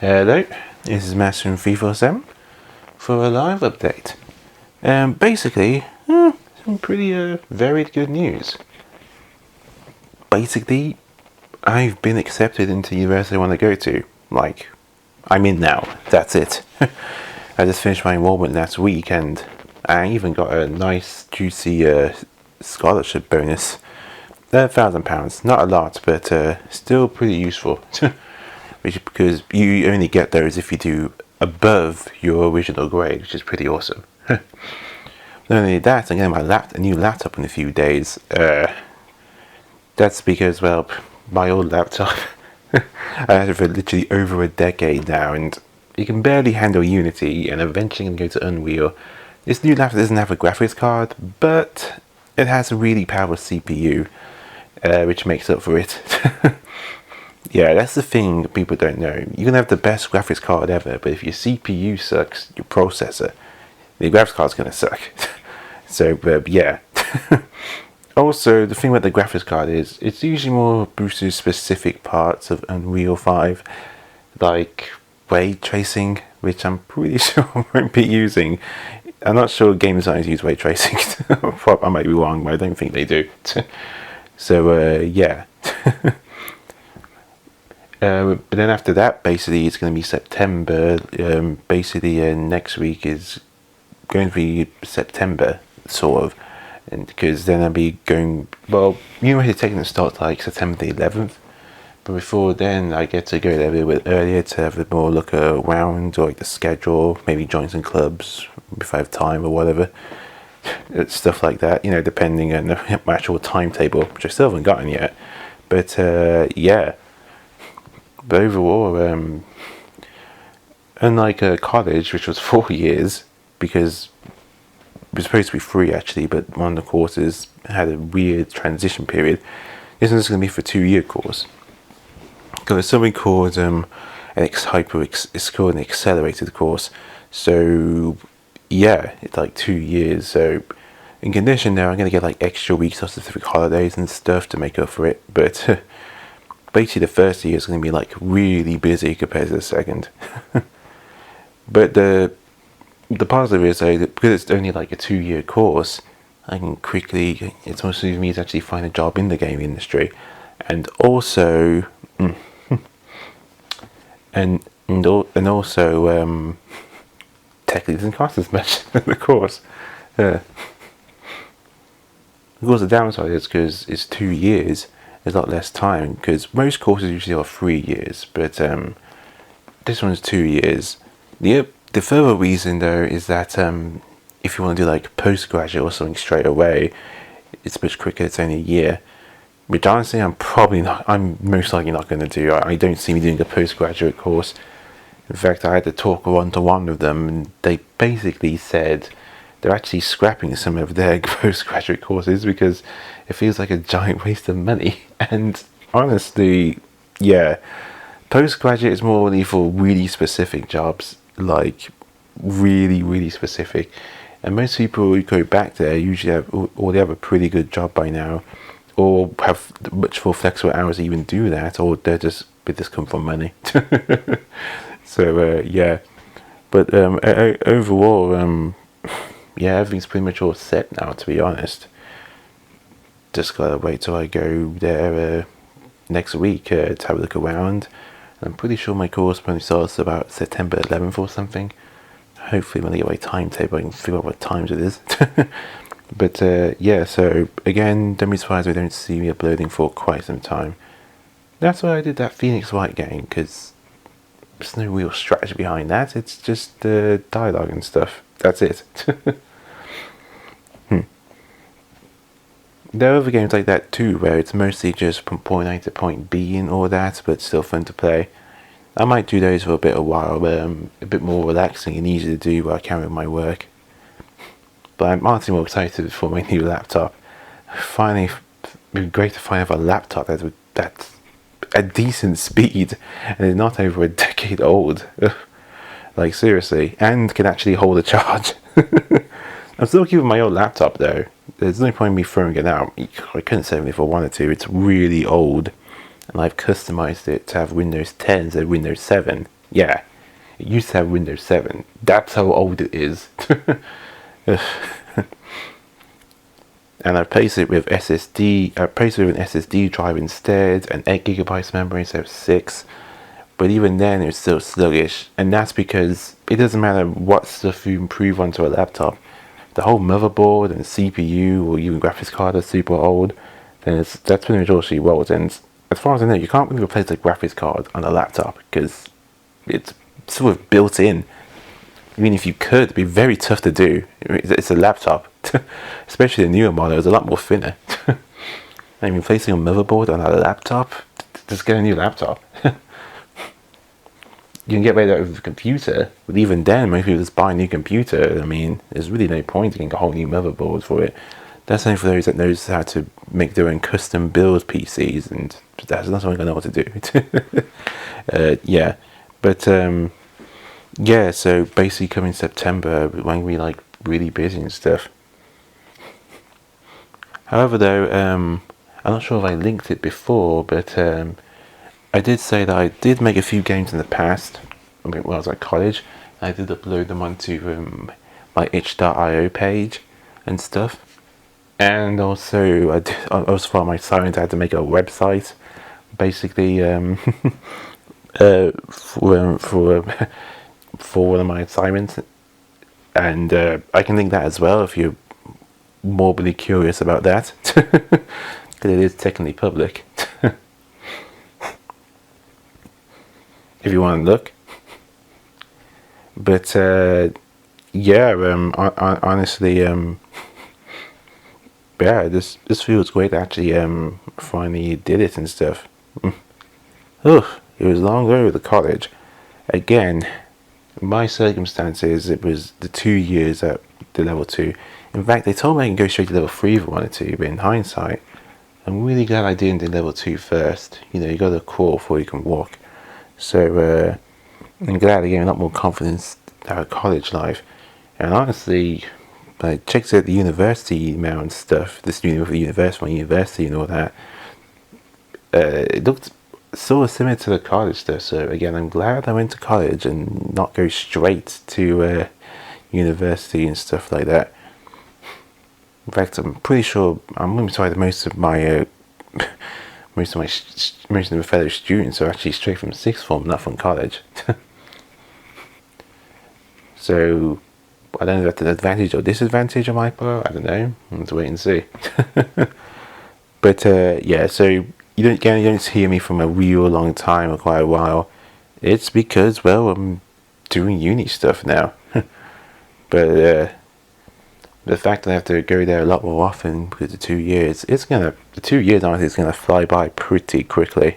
Hello, this is Master from 347 for a live update. Basically, some pretty varied good news. Basically, I've been accepted into the university I want to go to. Like, I'm in now, that's it. I just finished my enrollment last week and I even got a nice juicy scholarship bonus. £1,000, not a lot, but still pretty useful. Which is because you only get those if you do above your original grade, which is pretty awesome. Not only that, I'm getting a new laptop in a few days. That's because, well, my old laptop, I had it for literally over a decade now, and you can barely handle Unity, and eventually can go to Unreal. This new laptop doesn't have a graphics card, but it has a really powerful CPU, which makes up for it. Yeah, that's the thing people don't know. You can have the best graphics card ever, but if your CPU sucks, your processor, the graphics card's going to suck. So, yeah. Also, the thing about the graphics card is, it's usually more boosted specific parts of Unreal 5, like ray tracing, which I'm pretty sure I won't be using. I'm not sure game designers use ray tracing. I might be wrong, but I don't think they do. So, yeah. But then after that, basically, it's going to be September. Basically, next week is going to be September, sort of. And because then I'll be going, well, University Technical starts like September the 11th. But before then, I get to go there a little bit earlier to have a more look around, or like the schedule, maybe join some clubs if I have time or whatever. Stuff like that, depending on the actual timetable, which I still haven't gotten yet. But, yeah. But overall, unlike college, which was 4 years, because it was supposed to be 3 actually, but one of the courses had a weird transition period. This one's going to be for a 2-year course. There's something called it's called an accelerated course. So yeah, it's like 2 years. So in condition now, I'm going to get like extra weeks of specific holidays and stuff to make up for it. But basically the first year is going to be like really busy compared to the second. But the positive is that because it's only like a 2-year course, I can quickly, it's most easy for me to actually find a job in the game industry. And also and also technically doesn't cost as much the course. Of course, the downside is because it's 2 years, there's a lot less time, because most courses usually are 3 years, but this one's 2 years. The further reason though is that if you want to do like postgraduate or something straight away, it's much quicker, it's only a year. Which honestly I'm most likely not going to do. I don't see me doing a postgraduate course. In fact, I had to talk one-to-one with them, and they basically said they're actually scrapping some of their postgraduate courses because it feels like a giant waste of money. And honestly, yeah, postgraduate is more really for really specific jobs, like really, really specific. And most people who go back there usually they have a pretty good job by now, or have much more flexible hours to even do that, or they just come from money. So yeah, but overall, yeah, everything's pretty much all set now, to be honest. Just gotta wait till I go there next week to have a look around. I'm pretty sure my course probably starts about September 11th or something. Hopefully when I get my timetable I can figure out what times it is. But yeah, so again, don't be surprised if you don't see me uploading for quite some time. That's why I did that Phoenix Wright game, because there's no real strategy behind that. It's just dialogue and stuff. That's it. There are other games like that too, where it's mostly just from point A to point B and all that, but still fun to play. I might do those for a bit of a while, but a bit more relaxing and easy to do while I carry on my work. But I'm honestly more excited for my new laptop. Finally, it'd be great to find a laptop that's a decent speed and is not over a decade old. Like seriously, and can actually hold a charge. I'm still keeping my old laptop though. There's no point in me throwing it out. I couldn't save it if I wanted to. It's really old, and I've customized it to have Windows 10 instead of Windows 7. Yeah, it used to have Windows 7. That's how old it is. And I replaced it with SSD. I replaced it with an SSD drive instead, and 8 gigabytes memory instead of 6. But even then, it's still sluggish, and that's because it doesn't matter what stuff you improve onto a laptop. The whole motherboard and CPU or even graphics card are super old. Then that's pretty much all she wrote. And as far as I know, you can't really replace a graphics card on a laptop because it's sort of built in. I mean, if you could, it'd be very tough to do. It's a laptop, especially the newer model. It's a lot more thinner. I mean, replacing a motherboard on a laptop, just get a new laptop. You can get away with that with a computer, but even then, most people just buy a new computer. I mean, there's really no point in getting a whole new motherboard for it. That's only for those that knows how to make their own custom build PCs, and that's not something I know what to do. Yeah, but yeah, so basically coming September, we're going to be like really busy and stuff. However, though, I'm not sure if I linked it before, but I did say that I did make a few games in the past. I mean, when I was at college, I did upload them onto my itch.io page and stuff. And also, as for my assignment, I had to make a website, basically for one of my assignments, and I can link that as well if you're morbidly curious about that, because it is technically public. If you want to look. But yeah, honestly, yeah, this feels great. Actually, finally did it and stuff. Oh, it was long ago with the college. Again, in my circumstances, it was the 2 years at the level 2. In fact, they told me I can go straight to level 3 if I wanted to, but in hindsight, I'm really glad I didn't do level 2 first. You know, you got to crawl before you can walk. So I'm glad I gained a lot more confidence out of college life. And honestly, I checked out the university email and stuff, this university and all that. It looked sort of similar to the college stuff. So again, I'm glad I went to college and not go straight to university and stuff like that. In fact, I'm pretty sure I'm going to try that most of my fellow students are actually straight from sixth form, not from college. So I don't know if that's an advantage or disadvantage on my part. I don't know. I'll have to wait and see. But yeah, so you don't hear me from a real long time or quite a while. It's because, well, I'm doing uni stuff now. But the fact that I have to go there a lot more often because of 2 years, the 2 years honestly is gonna fly by pretty quickly.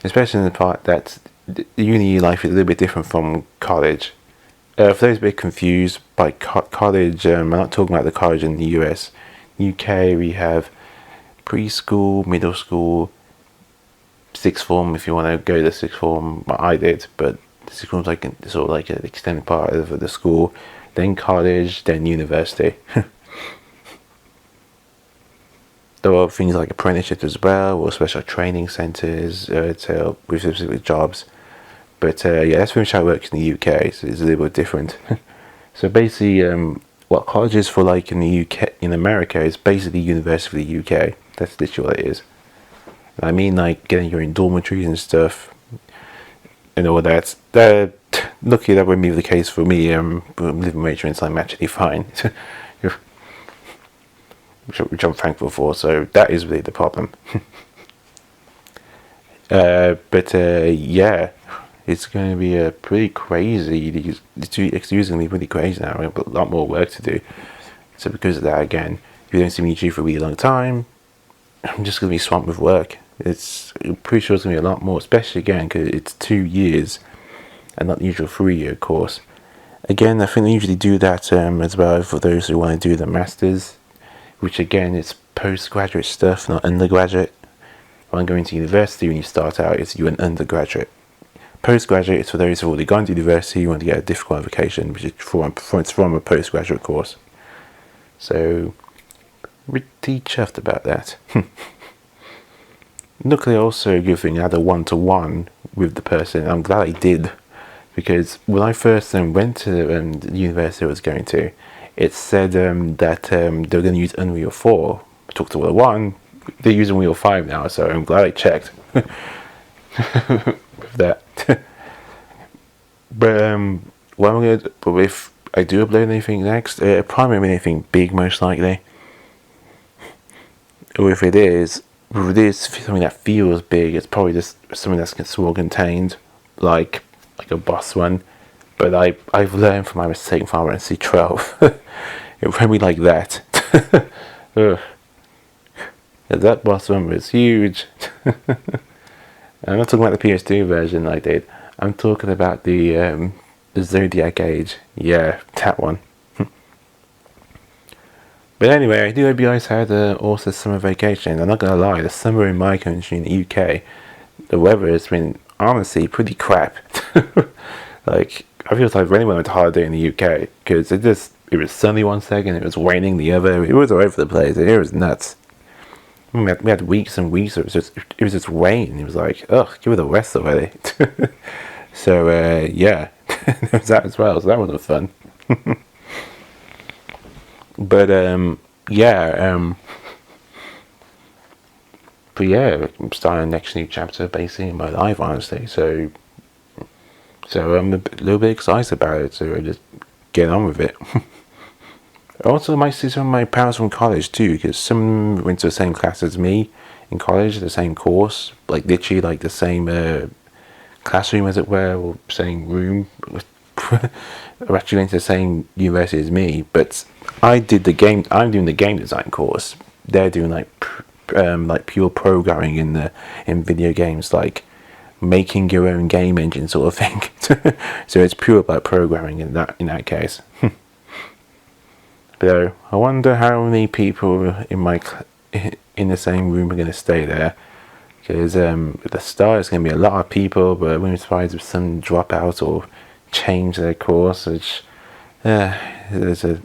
Especially in the part that the uni life is a little bit different from college. For those a bit confused by college, I'm not talking about the college in the US. UK, we have preschool, middle school, sixth form if you want to go to sixth form. I did, but the sixth form's like sort of like an extended part of the school. Then college, then university. There are things like apprenticeships as well, or special training centres to help with specific jobs. But yeah, that's pretty much how it works in the UK, so it's a little bit different. So basically, what college is for like in the UK, in America, is basically university for the UK. That's literally what it is. And I mean, like getting your own dormitories and stuff, and all that. Luckily, that wouldn't be the case for me. I'm living arrangements, I'm actually fine, which I'm thankful for. So that is really the problem. But yeah, it's going to be pretty crazy. The 2 next years going to be pretty crazy now. I've got a lot more work to do. So because of that, again, if you don't see me YouTube for a really long time, I'm just going to be swamped with work. I'm pretty sure it's going to be a lot more, especially again because it's 2 years and not the usual 3-year course. Again, I think they usually do that as well for those who want to do the masters, which again is postgraduate stuff, not undergraduate. When going to university, when you start out, you're an undergraduate. Postgraduate is for those who've already gone to university, you want to get a different qualification, which is from a postgraduate course. So, pretty chuffed about that. Luckily, also a good thing, I had a one-to-one with the person. I'm glad I did, because when I first went to the university I was going to, it said that they were going to use Unreal 4. I talked to Unreal 1. They're using Unreal 5 now, so I'm glad I checked with that. But what I'm gonna, but if I do upload anything next, probably anything big, most likely. Or if it is something that feels big, it's probably just something that's small contained, like a boss one. But I've learned from my mistake from RNC 12. It won't be like that. That boss one was huge. I'm not talking about the PS2 version I did. I'm talking about the Zodiac Age. Yeah, that one. But anyway, I do hope you guys had an awesome summer vacation. I'm not gonna lie, the summer in my country, in the UK, the weather has been honestly pretty crap. Like, I feel like when I went on holiday in the UK, because it was sunny one second, it was raining the other, it was all over the place, it was nuts. We had weeks and weeks, it was just rain. It was like, ugh, give it the rest already. So, yeah, there was that as well, so that wasn't fun. But yeah, I'm starting the next new chapter basically in my life, honestly. So I'm a little bit excited about it. So I just get on with it. I also might see some of my pals from college too, because some went to the same class as me in college, the same course, like literally like the same classroom as it were, or same room. Are actually going to the same university as me, but I'm doing the game design course. They're doing like pure programming in video games, like making your own game engine sort of thing. So it's pure about programming in that case. But I wonder how many people in the same room are going to stay there, because at the start it's going to be a lot of people, but I wouldn't be surprised if some drop out or change their course, which there's a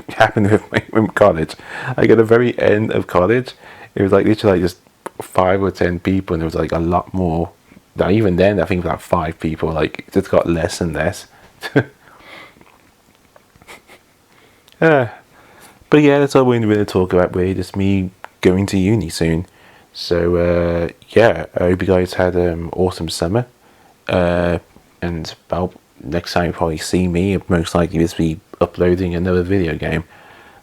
happened with my college. Like at the very end of college, it was like literally like just 5 or 10 people, and there was like a lot more. Now even then, I think about 5 people. Like it just got less and less. But yeah, that's all we're going to talk about. Really, just me going to uni soon. So yeah, I hope you guys had awesome summer. And well, next time you probably see me, most likely this will be uploading another video game.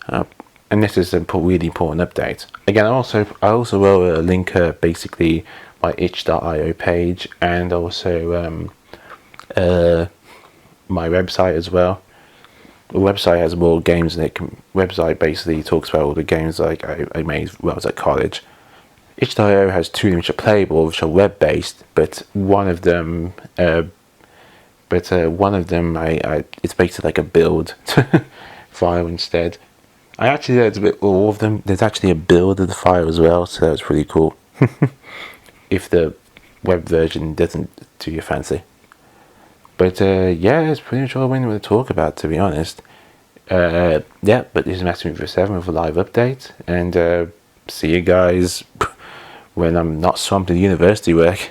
And this is a really important update. Again, I also will link basically my itch.io page, and also my website as well. The website has more games in it. Website basically talks about all the games like I made when I was at college. itch.io has 2 which are playable, which are web-based, but one of them it's basically like a build file instead. I actually there's all of them. There's actually a build of the file as well, so that's pretty cool. If the web version doesn't do your fancy. But yeah, it's pretty much all I'm going to talk about, to be honest. Yeah, but this is Master7 with a live update, and see you guys when I'm not swamped in university work.